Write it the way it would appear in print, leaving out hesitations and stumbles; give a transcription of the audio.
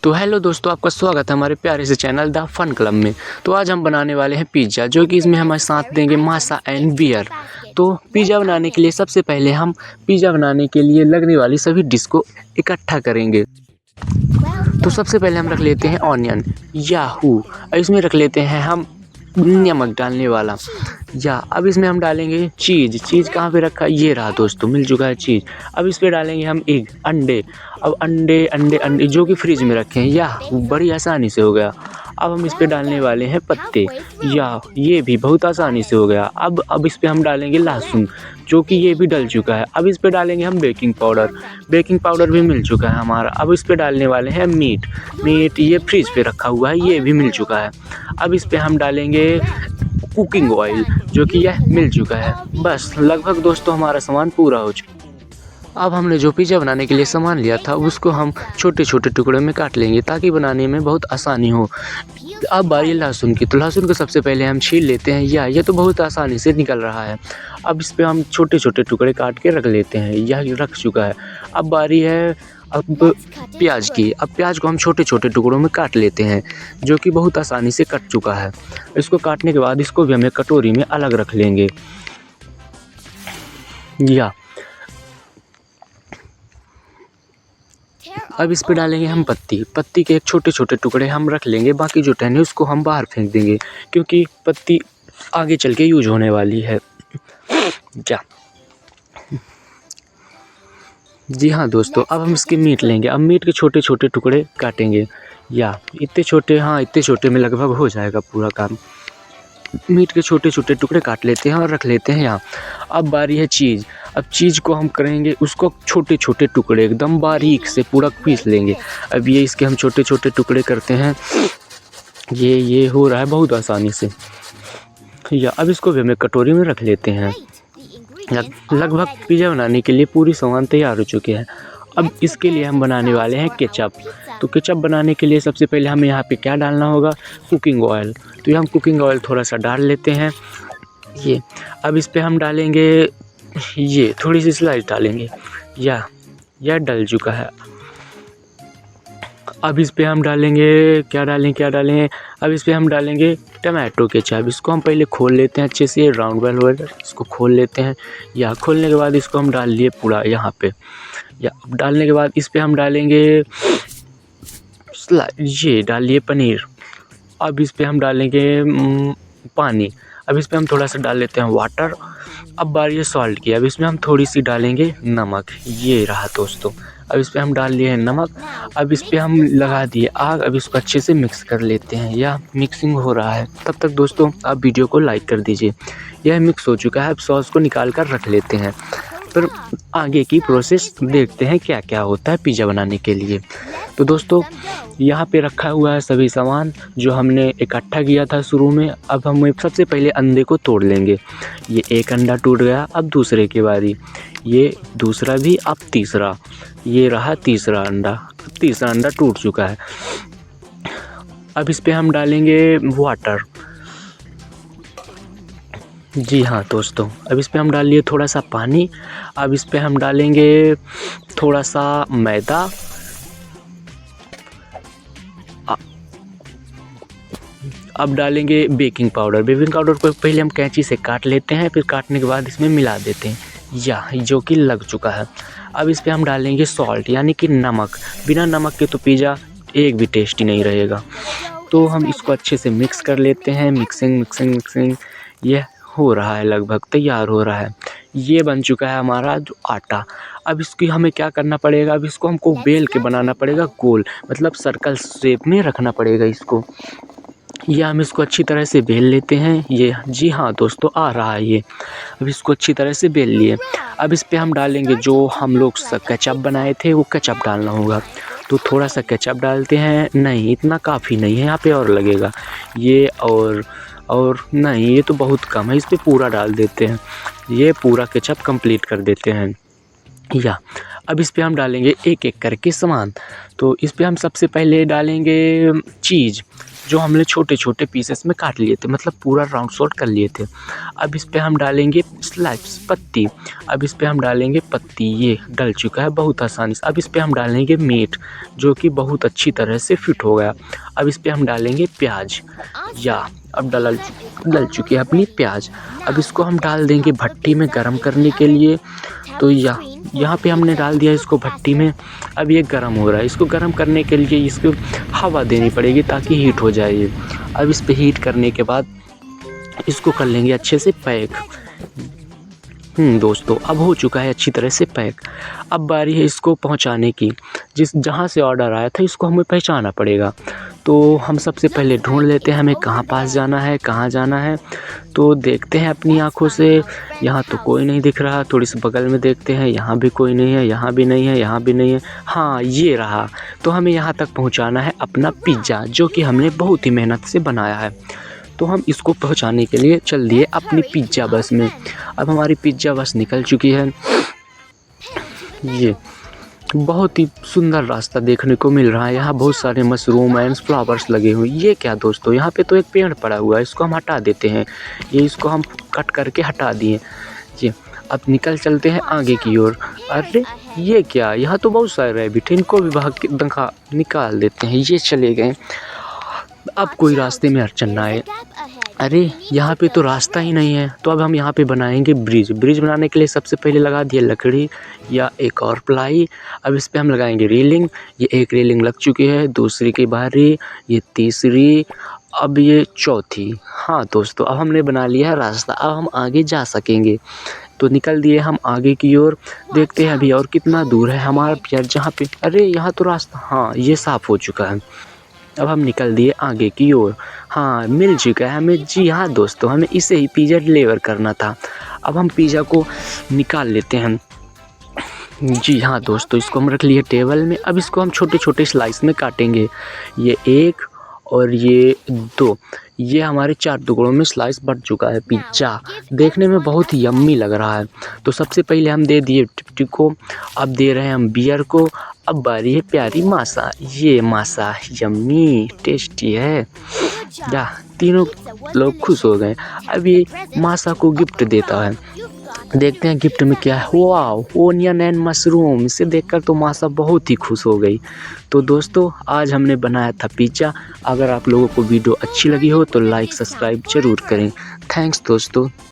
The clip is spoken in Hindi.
तो हेलो दोस्तों, आपका स्वागत है हमारे प्यारे से चैनल द फन क्लब में। तो आज हम बनाने वाले हैं पिज़्ज़ा, जो कि इसमें हमारे साथ देंगे मासा एंड बियर। तो पिज़्ज़ा बनाने के लिए सबसे पहले हम पिज़्ज़ा बनाने के लिए लगने वाली सभी डिश को इकट्ठा करेंगे। तो सबसे पहले हम रख लेते हैं ऑनियन याहू, और इसमें रख लेते हैं हम नमक डालने वाला या। अब इसमें हम डालेंगे चीज़ कहाँ पे रखा है, ये रहा दोस्तों, मिल चुका है चीज़। अब इस पे डालेंगे हम एग, अंडे। अब अंडे जो कि फ्रिज में रखे हैं, या बड़ी आसानी से हो गया। अब हम इस पे डालने वाले हैं पत्ते, या ये भी बहुत आसानी से हो गया। अब इस पे हम डालेंगे लहसुन, जो कि ये भी डल चुका है। अब इस पे डालेंगे हम बेकिंग पाउडर भी मिल चुका है हमारा। अब इस पे डालने वाले हैं मीट, ये फ्रिज पे रखा हुआ है, ये भी मिल चुका है। अब इस पे हम डालेंगे कुकिंग ऑयल, जो कि यह मिल चुका है। बस लगभग दोस्तों हमारा सामान पूरा हो चुका है। अब हमने जो पिज़्ज़ा बनाने के लिए सामान लिया था, उसको हम छोटे छोटे टुकड़ों में काट लेंगे ताकि बनाने में बहुत आसानी हो। अब बारी लहसुन की, तो लहसुन को सबसे पहले हम छील लेते हैं, या ये तो बहुत आसानी से निकल रहा है। अब इस पे हम छोटे छोटे टुकड़े काट के रख लेते हैं, यह रख चुका है। अब बारी है अब प्याज की। अब प्याज को हम छोटे छोटे टुकड़ों में काट लेते हैं, जो कि बहुत आसानी से कट चुका है। इसको काटने के बाद इसको भी हम एक कटोरी में अलग रख लेंगे। या अब इस पे डालेंगे हम पत्ती के एक छोटे छोटे टुकड़े हम रख लेंगे, बाकी जो टहनी उसको हम बाहर फेंक देंगे, क्योंकि पत्ती आगे चल के यूज होने वाली है। क्या जी हाँ दोस्तों, अब हम इसके मीट लेंगे। अब मीट के छोटे छोटे टुकड़े काटेंगे, या इतने छोटे में लगभग हो जाएगा पूरा काम। मीट के छोटे छोटे टुकड़े काट लेते हैं और रख लेते हैं यहाँ। अब बारी है चीज़। अब चीज़ को हम करेंगे, उसको छोटे छोटे टुकड़े एकदम बारीक से पूरा पीस लेंगे। अब ये इसके हम छोटे छोटे टुकड़े करते हैं, ये हो रहा है बहुत आसानी से। या अब इसको भी हम एक कटोरी में रख लेते हैं। लगभग पिज़्ज़ा बनाने के लिए पूरी सामान तैयार हो चुके हैं। अब इसके लिए हम बनाने वाले हैं केचप। तो केचप बनाने के लिए सबसे पहले हमें यहाँ पे क्या डालना होगा, कुकिंग ऑयल। तो ये हम कुकिंग ऑयल थोड़ा सा डाल लेते हैं, ये। अब इस पे हम डालेंगे, ये थोड़ी सी स्लाइस डालेंगे, या डल चुका है। अब इस पे हम डालेंगे, क्या डालें। अब इस पे हम डालेंगे टमाटो केचप। इसको हम पहले खोल लेते हैं अच्छे से, राउंड वाल इसको खोल लेते हैं। या खोलने के बाद इसको हम डाल लिए पूरा यहाँ पे। या डालने के बाद इस पे हम डालेंगे ये डाल लिए पनीर। अब इस पे हम डालेंगे पानी। अब इस पे हम थोड़ा सा डाल लेते हैं वाटर। अब बारी है सॉल्ट की। अब इसमें हम थोड़ी सी डालेंगे नमक, ये रहा दोस्तों। अब इस पे हम डाल लिए हैं नमक। अब इस पे हम लगा दिए आग। अब इसको अच्छे से मिक्स कर लेते हैं, या मिक्सिंग हो रहा है। तब तक दोस्तों आप वीडियो को लाइक कर दीजिए। यह मिक्स हो चुका है। अब सॉस को निकाल कर रख लेते हैं। फिर आगे की प्रोसेस देखते हैं क्या क्या होता है पिज़्ज़ा बनाने के लिए। तो दोस्तों यहाँ पे रखा हुआ है सभी सामान जो हमने इकट्ठा किया था शुरू में। अब हम सबसे पहले अंडे को तोड़ लेंगे। ये एक अंडा टूट गया। अब दूसरे की बारी, ये दूसरा भी, अब तीसरा, ये रहा तीसरा अंडा टूट चुका है। अब इस पे हम डालेंगे वाटर। जी हाँ दोस्तों, अब इस पे हम डाल लिए थोड़ा सा पानी। अब इस पे हम डालेंगे थोड़ा सा मैदा। अब डालेंगे बेकिंग पाउडर को पहले हम कैंची से काट लेते हैं, फिर काटने के बाद इसमें मिला देते हैं, या जो कि लग चुका है। अब इस पे हम डालेंगे सॉल्ट, यानी कि नमक। बिना नमक के तो पिज़्ज़ा एक भी टेस्टी नहीं रहेगा। तो हम इसको अच्छे से मिक्स कर लेते हैं। मिक्सिंग यह हो रहा है, लगभग तैयार हो रहा है। ये बन चुका है हमारा जो आटा। अब इसकी हमें क्या करना पड़ेगा, अब इसको हमको बेल के बनाना पड़ेगा गोल, मतलब सर्कल शेप में रखना पड़ेगा इसको। या हम इसको अच्छी तरह से बेल लेते हैं, ये जी हाँ दोस्तों आ रहा है ये। अब इसको अच्छी तरह से बेल लिए। अब इस पे हम डालेंगे जो हम लोग केचप बनाए थे, वो केचप डालना होगा। तो थोड़ा सा केचप डालते हैं, नहीं इतना काफ़ी नहीं है, यहाँ पे और लगेगा ये। और नहीं, ये तो बहुत कम है, इस पे पूरा डाल देते हैं। ये पूरा केचप कंप्लीट कर देते हैं। या अब इस पे हम डालेंगे एक एक करके सामान। तो इस पे हम सबसे पहले डालेंगे चीज़। जो हमने छोटे छोटे पीसेस में काट लिए थे, मतलब पूरा राउंड शॉट कर लिए थे। अब इस पे हम डालेंगे स्लाइस पत्ती। अब इस पे हम डालेंगे पत्ती, ये डल चुका है बहुत आसानी से। अब इस पे हम डालेंगे मीट जो कि बहुत अच्छी तरह से फिट हो गया। अब इस पे हम डालेंगे प्याज, या अब डल चुकी है अपनी प्याज। अब इसको हम डाल देंगे भट्टी में गर्म करने के लिए। तो यहाँ पे हमने डाल दिया इसको भट्टी में। अब ये गर्म हो रहा है, इसको गर्म करने के लिए इसको हवा देनी पड़ेगी ताकि हीट हो जाए ये। अब इस पे हीट करने के बाद इसको कर लेंगे अच्छे से पैक। दोस्तों अब हो चुका है अच्छी तरह से पैक। अब बारी है इसको पहुंचाने की। जहाँ से ऑर्डर आया था इसको हमें पहुंचाना पड़ेगा। तो हम सबसे पहले ढूंढ लेते हैं हमें कहाँ पास जाना है, कहाँ जाना है। तो देखते हैं अपनी आँखों से, यहाँ तो कोई नहीं दिख रहा। थोड़ी सी बगल में देखते हैं, यहाँ भी कोई नहीं है, यहाँ भी नहीं है, यहाँ भी नहीं है। हाँ ये रहा। तो हमें यहाँ तक पहुँचाना है अपना पिज़्ज़ा जो कि हमने बहुत ही मेहनत से बनाया है। तो हम इसको पहुंचाने के लिए चल दिए अपनी पिज़्ज़ा बस में। अब हमारी पिज़्ज़ा बस निकल चुकी है। ये बहुत ही सुंदर रास्ता देखने को मिल रहा है। यहाँ बहुत सारे मशरूम एंड फ्लावर्स लगे हुए। ये क्या दोस्तों, यहाँ पे तो एक पेड़ पड़ा हुआ है, इसको हम हटा देते हैं। ये इसको हम कट करके हटा दिए। ये अब निकल चलते हैं आगे की ओर। अरे ये क्या, यहाँ तो बहुत सारे रैबिट हैं, इनको भी भाग के निकाल देते हैं। ये चले गए। अब कोई रास्ते में अड़चन ना आए। अरे यहाँ पे तो रास्ता ही नहीं है। तो अब हम यहाँ पे बनाएंगे ब्रिज। ब्रिज बनाने के लिए सबसे पहले लगा दिया लकड़ी या एक और प्लाई। अब इस पे हम लगाएंगे रेलिंग। ये एक रेलिंग लग चुकी है, दूसरी की बारी, ये तीसरी, अब ये चौथी। हाँ दोस्तों अब हमने बना लिया है रास्ता, अब हम आगे जा सकेंगे। तो निकल दिए हम आगे की ओर। देखते हैं अभी और कितना दूर है हमारा पियर जहाँ पे। अरे यहाँ तो रास्ता, हाँ ये साफ़ हो चुका है। अब हम निकल दिए आगे की ओर। हाँ मिल चुका है हमें। जी हाँ दोस्तों, हमें इसे ही पिज़्ज़ा डिलीवर करना था। अब हम पिज़्ज़ा को निकाल लेते हैं। जी हाँ दोस्तों, इसको हम रख लिए टेबल में। अब इसको हम छोटे छोटे स्लाइस में काटेंगे। ये 1 और ये 2, ये हमारे 4 टुकड़ों में स्लाइस बट चुका है पिज़्ज़ा। देखने में बहुत ही यम्मी लग रहा है। तो सबसे पहले हम दे दिए टिप्टी को, अब दे रहे हैं हम बियर को। अब बारी है प्यारी मासा। ये मासा यम्मी टेस्टी है। या तीनों लोग खुश हो गए। अब ये मासा को गिफ्ट देता है। देखते हैं गिफ्ट में क्या है। वाह, ओनियन एंड मशरूम। इसे देखकर तो मासा बहुत ही खुश हो गई। तो दोस्तों आज हमने बनाया था पिज़्ज़ा। अगर आप लोगों को वीडियो अच्छी लगी हो तो लाइक सब्सक्राइब ज़रूर करें। थैंक्स दोस्तों।